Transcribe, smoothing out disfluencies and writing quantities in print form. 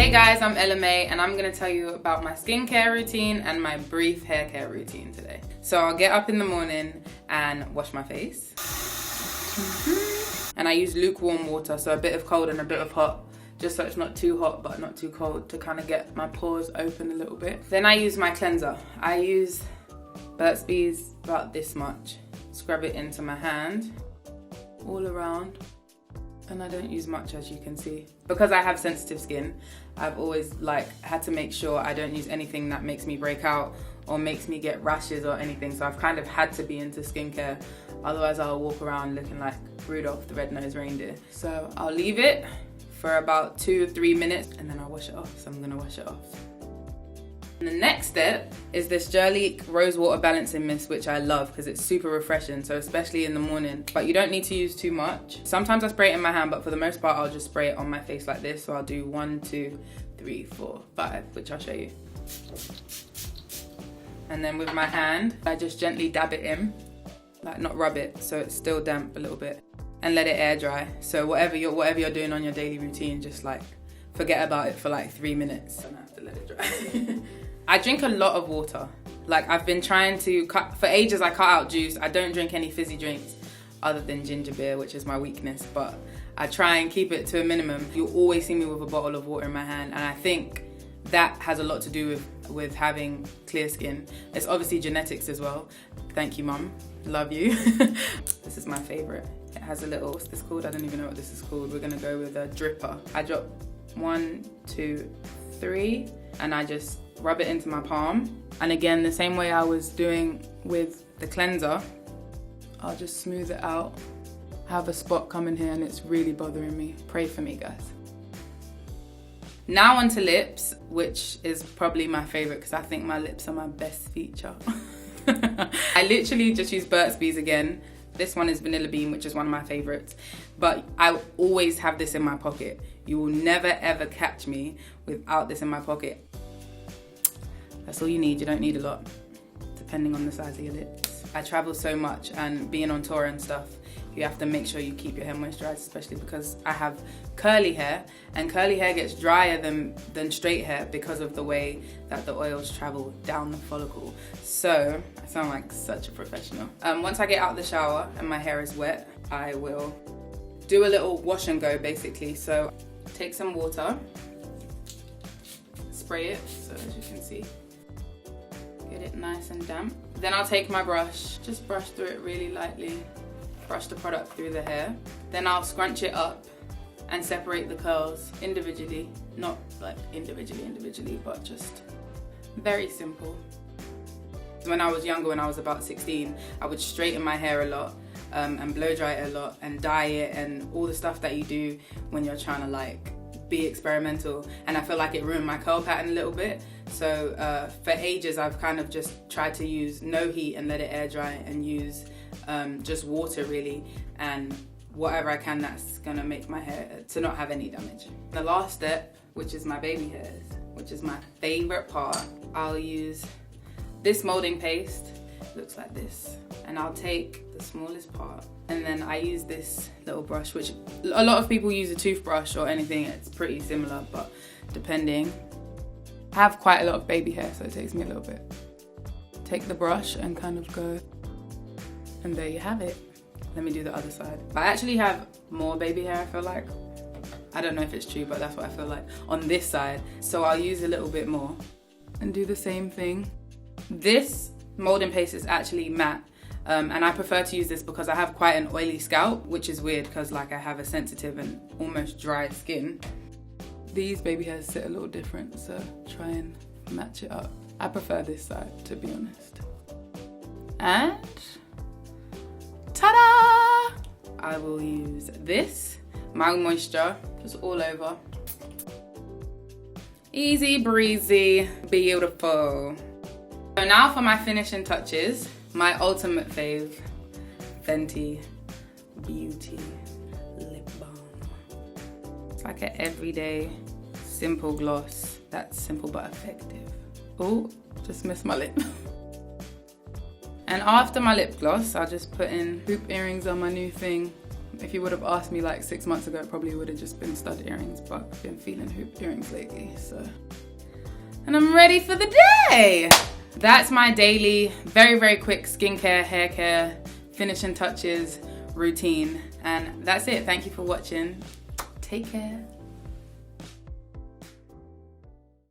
Hey guys, I'm Ella May and I'm going to tell you about my skincare routine and my brief hair care routine today. So I'll get up in the morning and wash my face. And I use lukewarm water, so a bit of cold and a bit of hot, just so it's not too hot but not too cold, to kind of get my pores open a little bit. Then I use my cleanser. I use Burt's Bees about this much. Scrub it into my hand, all around. And I don't use much, as you can see. Because I have sensitive skin, I've always had to make sure I don't use anything that makes me break out or makes me get rashes or anything. So I've kind of had to be into skincare. Otherwise I'll walk around looking like Rudolph the Red-Nosed Reindeer. So I'll leave it for about 2 or 3 minutes and then I'll wash it off. So I'm gonna wash it off. And the next step is this Jurlique Rose Water Balancing Mist, which I love because it's super refreshing, so especially in the morning. But you don't need to use too much. Sometimes I spray it in my hand, but for the most part I'll just spray it on my face like this. So I'll do 1, 2, 3, 4, 5, which I'll show you. And then with my hand, I just gently dab it in, like not rub it, so it's still damp a little bit, and let it air dry. So whatever you're doing on your daily routine, just forget about it for 3 minutes and I have to let it dry. I drink a lot of water. I've been trying to for ages I cut out juice. I don't drink any fizzy drinks other than ginger beer, which is my weakness, but I try and keep it to a minimum. You'll always see me with a bottle of water in my hand, and I think that has a lot to do with having clear skin. It's obviously genetics as well. Thank you, Mum. Love you. This is my favorite. It has a little, what's this called? I don't even know what this is called. We're gonna go with a dripper. I drop 1, 2, 3, and I just rub it into my palm. And again, the same way I was doing with the cleanser, I'll just smooth it out. I have a spot coming here and it's really bothering me. Pray for me, guys. Now onto lips, which is probably my favorite because I think my lips are my best feature. I literally just use Burt's Bees again. This one is Vanilla Bean, which is one of my favorites. But I always have this in my pocket. You will never ever catch me without this in my pocket. That's all you need. You don't need a lot, depending on the size of your lips. I travel so much, and being on tour and stuff, you have to make sure you keep your hair moisturized, especially because I have curly hair, and curly hair gets drier than straight hair because of the way that the oils travel down the follicle. So I sound like such a professional. Once I get out of the shower and my hair is wet, I will do a little wash and go, basically. So take some water, spray it, so as you can see, get it nice and damp. Then I'll take my brush, just brush through it really lightly, brush the product through the hair. Then I'll scrunch it up and separate the curls individually, not individually, but just very simple. When I was younger, when I was about 16, I would straighten my hair a lot and blow dry it a lot and dye it and all the stuff that you do when you're trying to be experimental, and I feel like it ruined my curl pattern a little bit. So for ages I've kind of just tried to use no heat and let it air dry and use just water really, and whatever I can that's gonna make my hair to not have any damage. The last step, which is my baby hairs, which is my favorite part, I'll use this molding paste. It looks like this, and I'll take the smallest part, and then I use this little brush, which a lot of people use a toothbrush or anything. It's pretty similar, but depending. I have quite a lot of baby hair, so it takes me a little bit. Take the brush and kind of go, and there you have it. Let me do the other side. I actually have more baby hair, I feel like. I don't know if it's true, but that's what I feel like on this side. So I'll use a little bit more and do the same thing. This molding paste is actually matte, and I prefer to use this because I have quite an oily scalp, which is weird because I have a sensitive and almost dry skin. These baby hairs sit a little different, so try and match it up. I prefer this side, to be honest. And ta-da! I will use this, Mild Moisture, just all over. Easy breezy, beautiful. So now for my finishing touches, my ultimate fave, Fenty Beauty Lip Balm. It's like an everyday, simple gloss that's simple but effective. Oh, just missed my lip. And after my lip gloss, I'll just put in hoop earrings on my new thing, If you would have asked me like 6 months ago, it probably would have just been stud earrings, but I've been feeling hoop earrings lately, so. And I'm ready for the day. That's my daily, very, very quick skincare, hair care, finishing touches routine. And that's it. Thank you for watching. Take care.